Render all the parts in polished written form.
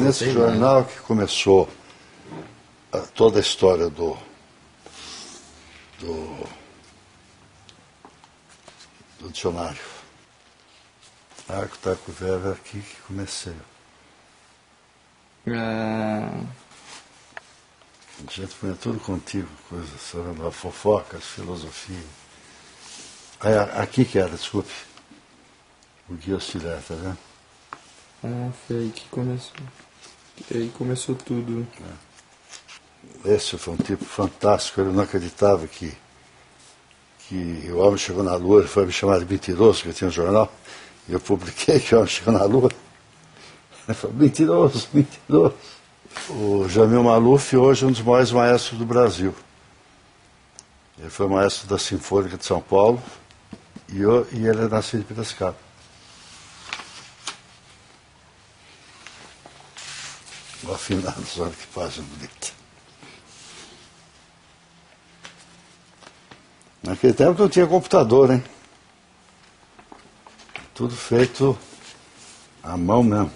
nesse jornal que começou toda a história do dicionário. Arco, taco, verbo, é aqui que comecei. A gente põe tudo contigo, coisas, sabe, fofocas, filosofia. Aqui que era, desculpe. O guia auxiliar, tá vendo? Foi aí que começou. E aí começou tudo. Esse foi um tipo fantástico, ele não acreditava que o homem chegou na Lua, ele foi me chamar de mentiroso, que eu tinha um jornal, e eu publiquei que o homem chegou na Lua. Ele falou, mentiroso, mentiroso. O Jamil Maluf hoje é um dos maiores maestros do Brasil. Ele foi maestro da Sinfônica de São Paulo e ele é nascido em Piracicaba. O afinado, olha que página bonita. Naquele tempo não tinha computador, hein? Tudo feito à mão mesmo.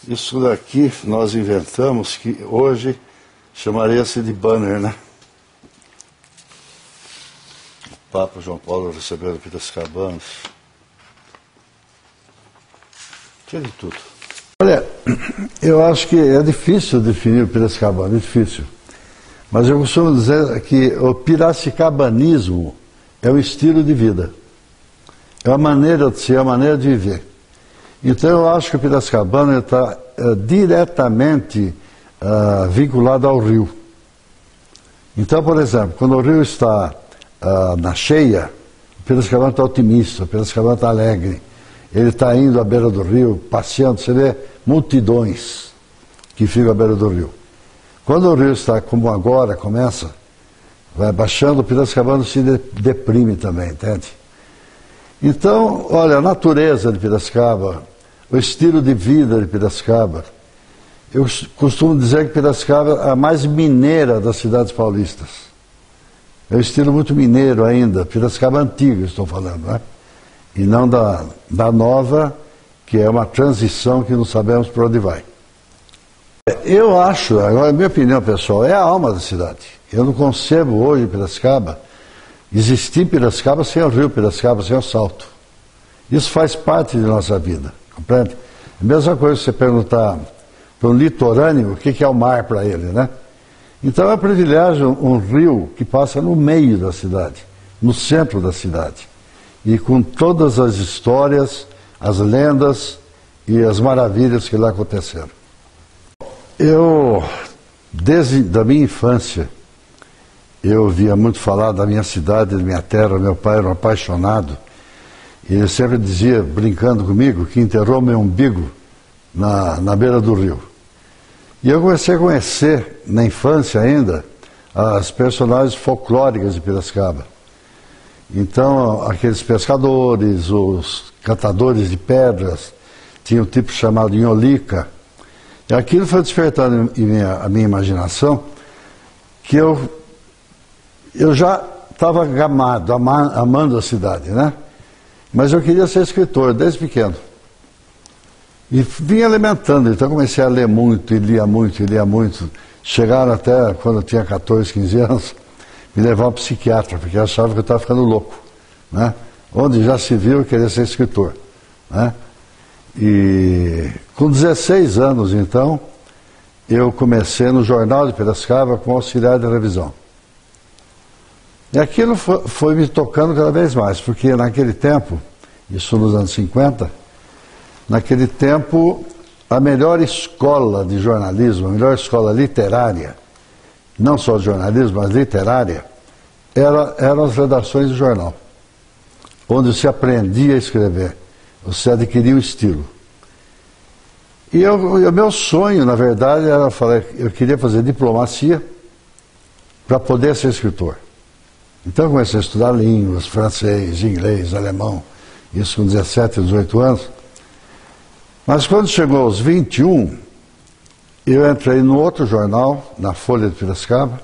Isso daqui nós inventamos, que hoje chamaria-se de banner, né? O Papa João Paulo recebeu Piracicabanos. Tinha de tudo. Olha, eu acho que é difícil definir o piracicabano, é difícil. Mas eu costumo dizer que o piracicabanismo é um estilo de vida. É uma maneira de ser, é uma maneira de viver. Então eu acho que o piracicabano está diretamente vinculado ao rio. Então, por exemplo, quando o rio está na cheia, o piracicabano está otimista, o piracicabano está alegre. Ele está indo à beira do rio, passeando, você vê multidões que ficam à beira do rio. Quando o rio está como agora, vai baixando, o piracicabano se deprime também, entende? Então, olha, a natureza de Piracicaba, o estilo de vida de Piracicaba, eu costumo dizer que Piracicaba é a mais mineira das cidades paulistas. É um estilo muito mineiro ainda, Piracicaba antiga, estou falando, né? E não da nova, que é uma transição que não sabemos por onde vai. Eu acho, agora a minha opinião pessoal, é a alma da cidade. Eu não concebo hoje Piracicaba, existir Piracicaba sem o rio Piracicaba, sem o Salto. Isso faz parte de nossa vida, compreende? A mesma coisa que você perguntar para um litorâneo o que é o mar para ele, né? Então é um privilégio um rio que passa no meio da cidade, no centro da cidade. E com todas as histórias, as lendas e as maravilhas que lá aconteceram. Eu, desde a minha infância, eu ouvia muito falar da minha cidade, da minha terra. Meu pai era um apaixonado. E ele sempre dizia, brincando comigo, que enterrou meu umbigo na beira do rio. E eu comecei a conhecer, na infância ainda, as personagens folclóricas de Piracicaba. Então, aqueles pescadores, os catadores de pedras, tinha um tipo chamado Inholica. E aquilo foi despertando a minha imaginação, que eu já estava gamado, amando a cidade, né? Mas eu queria ser escritor desde pequeno. E vinha alimentando, então comecei a ler muito, e lia muito, e lia muito. Chegaram até, quando eu tinha 14, 15 anos, me levar ao psiquiatra, porque achava que eu estava ficando louco, né? Onde já se viu eu queria ser escritor, né? E com 16 anos, então, eu comecei no Jornal de Piracicaba como auxiliar de revisão. E aquilo foi me tocando cada vez mais, porque naquele tempo, isso nos anos 50, naquele tempo, a melhor escola de jornalismo, a melhor escola literária, não só de jornalismo, mas literária, eram as redações do jornal, onde se aprendia a escrever, você adquiria um estilo. E o meu sonho, na verdade, era eu queria fazer diplomacia para poder ser escritor. Então eu comecei a estudar línguas, francês, inglês, alemão, isso com 17, 18 anos. Mas quando chegou aos 21, eu entrei no outro jornal, na Folha de Piracicaba,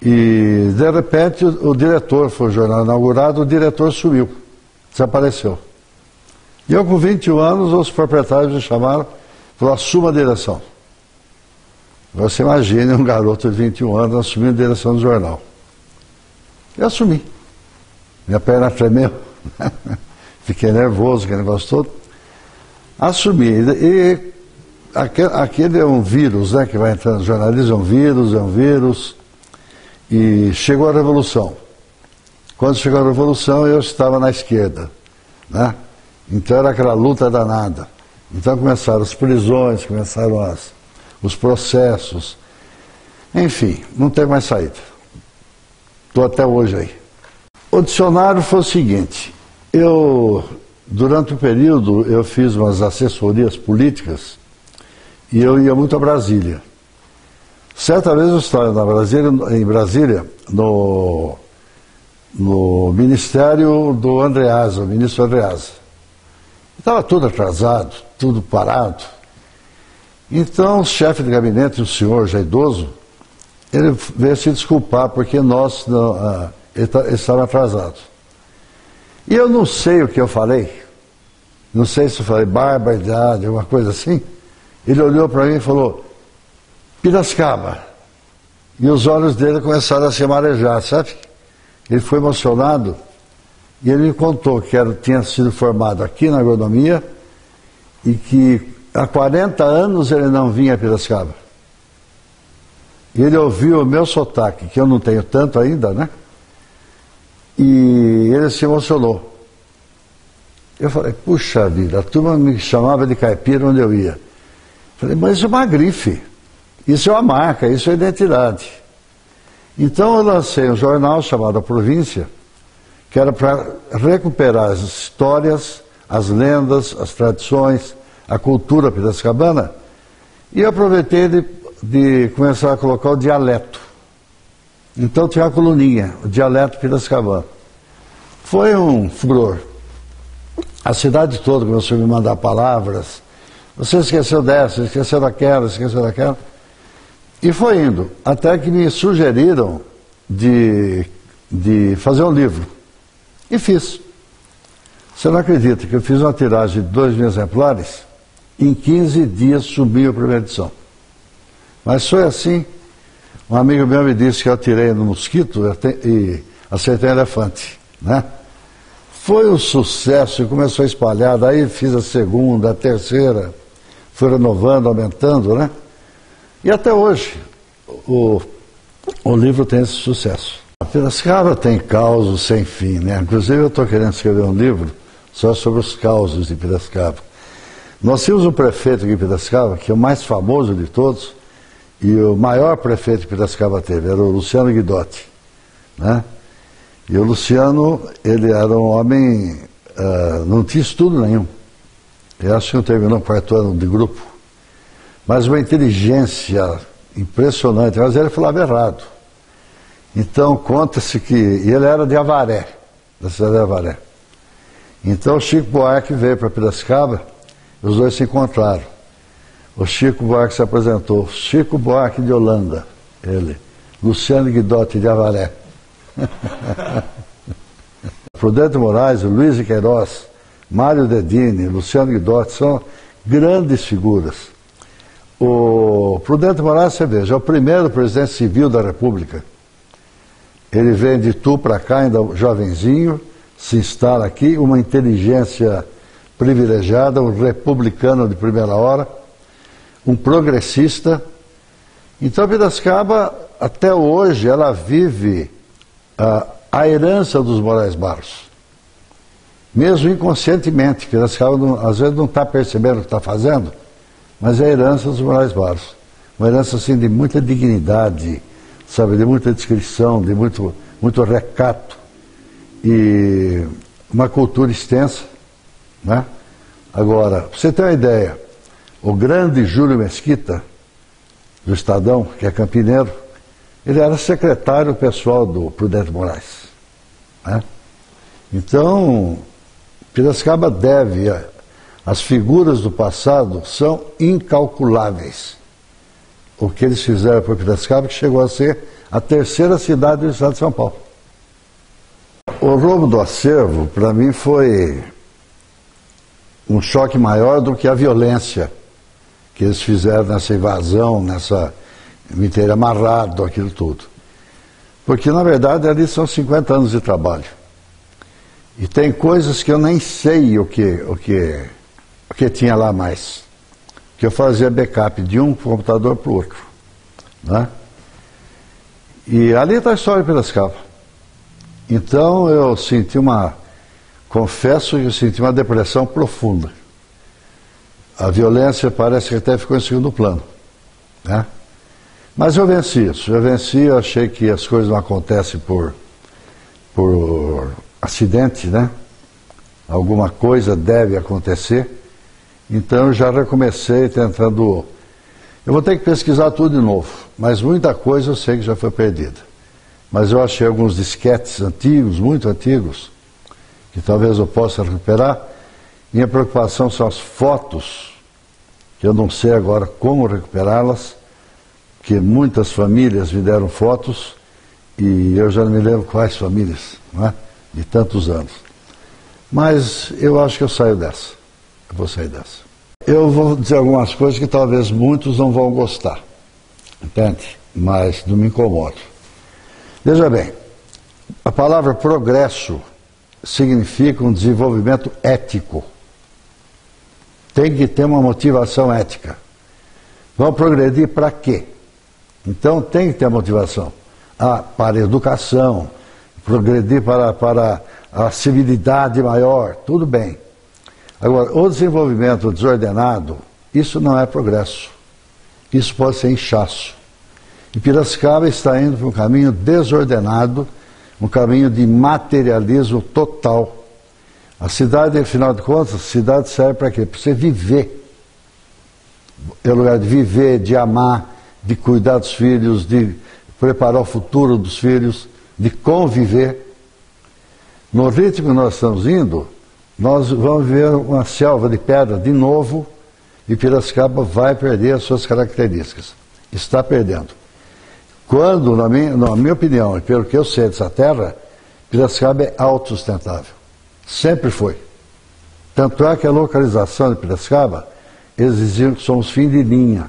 e de repente o diretor, foi o jornal inaugurado, o diretor sumiu, desapareceu. E eu com 21 anos, os proprietários me chamaram, falaram, assuma a direção. Você imagine um garoto de 21 anos assumindo a direção do jornal. Eu assumi. Minha perna tremeu, fiquei nervoso, aquele negócio todo. Assumi. E aquele é um vírus, né, que vai entrando no jornalismo, é um vírus. E chegou a Revolução. Quando chegou a Revolução, eu estava na esquerda, né? Então era aquela luta danada. Então começaram as prisões, começaram os processos. Enfim, não tem mais saída. Estou até hoje aí. O dicionário foi o seguinte, durante o período, eu fiz umas assessorias políticas e eu ia muito a Brasília. Certa vez eu estava em Brasília, no ministério do Andreasa, o ministro Andreasa. Estava tudo atrasado, tudo parado. Então o chefe de gabinete, o senhor já idoso, ele veio se desculpar porque nós estávamos atrasados. E eu não sei o que eu falei, não sei se eu falei barbaridade, alguma coisa assim. Ele olhou para mim e falou, Piracicaba. E os olhos dele começaram a se marejar, sabe? Ele foi emocionado e ele me contou que tinha sido formado aqui na agronomia e que há 40 anos ele não vinha a Piracicaba. E ele ouviu o meu sotaque, que eu não tenho tanto ainda, né? E ele se emocionou. Eu falei, puxa vida, a turma me chamava de caipira onde eu ia. Falei, mas isso é uma grife, isso é uma marca, isso é identidade. Então eu lancei um jornal chamado A Província, que era para recuperar as histórias, as lendas, as tradições, a cultura piracicabana, e eu aproveitei de começar a colocar o dialeto. Então tinha uma coluninha, o dialeto piracicabano. Foi um furor. A cidade toda começou a me mandar palavras. Você esqueceu dessa, esqueceu daquela, esqueceu daquela. E foi indo, até que me sugeriram de fazer um livro. E fiz. Você não acredita que eu fiz uma tiragem de 2.000 exemplares, em 15 dias subiu a primeira edição. Mas foi assim, um amigo meu me disse que eu tirei no mosquito e acertei um elefante, né? Foi um sucesso e começou a espalhar, daí fiz a segunda, a terceira, fui renovando, aumentando, né? E até hoje o livro tem esse sucesso. A Piracicaba tem causos sem fim, né? Inclusive eu estou querendo escrever um livro só sobre os causos de Piracicaba. Nós tínhamos um prefeito aqui em Piracicaba, que é o mais famoso de todos, e o maior prefeito que Piracicaba teve, era o Luciano Guidotti, né? E o Luciano, ele era um homem, não tinha estudo nenhum. Eu acho que não terminou o 4º ano de grupo. Mas uma inteligência impressionante, mas ele falava errado. Então conta-se que ele era de Avaré, da cidade de Avaré. Então o Chico Buarque veio para Piracicaba, e os dois se encontraram. O Chico Buarque se apresentou, Chico Buarque de Holanda, ele, Luciano Guidotti de Avaré. Prudente Moraes, Luiz de Queiroz, Mário Dedini, Luciano Guidotti são grandes figuras. O Prudente Moraes, você veja, é o primeiro presidente civil da República. Ele vem de Itu para cá, ainda jovenzinho, se instala aqui, uma inteligência privilegiada, um republicano de primeira hora, um progressista. Então Piracicaba, até hoje, ela vive a herança dos Moraes Barros. Mesmo inconscientemente, Piracicaba às vezes não está percebendo o que está fazendo, mas é a herança dos Moraes Barros. Uma herança assim de muita dignidade, sabe, de muita descrição, de muito recato e uma cultura extensa, né? Agora, para você ter uma ideia, o grande Júlio Mesquita, do Estadão, que é campineiro, ele era secretário pessoal do Prudente Moraes, né? Então, Piracicaba deve, as figuras do passado são incalculáveis. o que eles fizeram por Piracicaba, que chegou a ser a terceira cidade do estado de São Paulo. O roubo do acervo, para mim, foi um choque maior do que a violência que eles fizeram nessa invasão, me ter amarrado, aquilo tudo. Porque, na verdade, ali são 50 anos de trabalho. E tem coisas que eu nem sei o que tinha lá mais. Que eu fazia backup de um computador para o outro. Né? E ali está a história de Piracicaba. Então eu confesso que eu senti uma depressão profunda. A violência parece que até ficou em segundo plano. Né? Mas eu venci isso. Eu achei que as coisas não acontecem por acidente, né? Alguma coisa deve acontecer. Então eu já recomecei tentando... Eu vou ter que pesquisar tudo de novo, mas muita coisa eu sei que já foi perdida. Mas eu achei alguns disquetes antigos, muito antigos, que talvez eu possa recuperar. Minha preocupação são as fotos, que eu não sei agora como recuperá-las, que muitas famílias me deram fotos, e eu já não me lembro quais famílias, não é? De tantos anos. Mas eu acho que eu saio dessa. Eu vou sair dessa. Eu vou dizer algumas coisas que talvez muitos não vão gostar, entende? Mas não me incomodo. Veja bem, a palavra progresso significa um desenvolvimento ético. Tem que ter uma motivação ética. Vamos progredir para quê? Então tem que ter motivação. Para a educação, progredir para a civilidade maior, tudo bem. Agora, o desenvolvimento desordenado, isso não é progresso. Isso pode ser inchaço. E Piracicaba está indo para um caminho desordenado, um caminho de materialismo total. A cidade, afinal de contas, a cidade serve para quê? Para você viver. É o lugar de viver, de amar, de cuidar dos filhos, de preparar o futuro dos filhos, de conviver. No ritmo que nós estamos indo, nós vamos ver uma selva de pedra de novo e Piracicaba vai perder as suas características. Está perdendo. Quando, na minha opinião, e pelo que eu sei dessa terra, Piracicaba é autossustentável. Sempre foi. Tanto é que a localização de Piracicaba, eles diziam que somos fim de linha.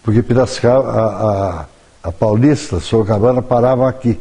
Porque Piracicaba, a Paulista, Sorocabana, paravam aqui.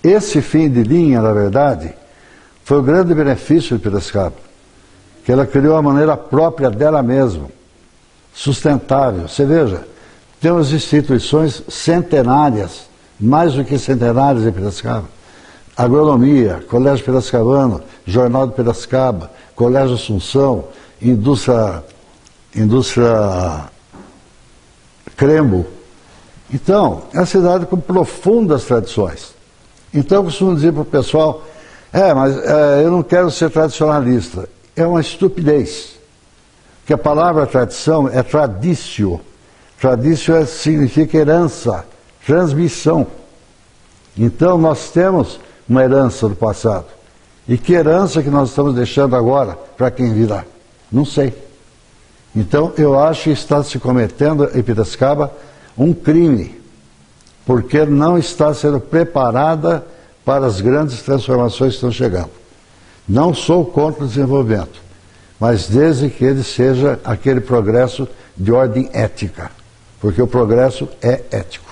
Esse fim de linha, na verdade, foi o grande benefício de Piracicaba. Que ela criou a maneira própria dela mesma, sustentável. Você veja, temos instituições centenárias, mais do que centenárias em Piracicaba. Agronomia, Colégio Piracicabano, Jornal de Piracicaba, Colégio Assunção, Indústria Crembo. Então, é uma cidade com profundas tradições. Então eu costumo dizer para o pessoal, mas eu não quero ser tradicionalista. É uma estupidez. Porque a palavra tradição é traditio. Traditio significa herança, transmissão. Então nós temos uma herança do passado. E que herança que nós estamos deixando agora para quem virá? Não sei. Então eu acho que está se cometendo em Piracicaba um crime, porque não está sendo preparada para as grandes transformações que estão chegando. Não sou contra o desenvolvimento, mas desde que ele seja aquele progresso de ordem ética, porque o progresso é ético.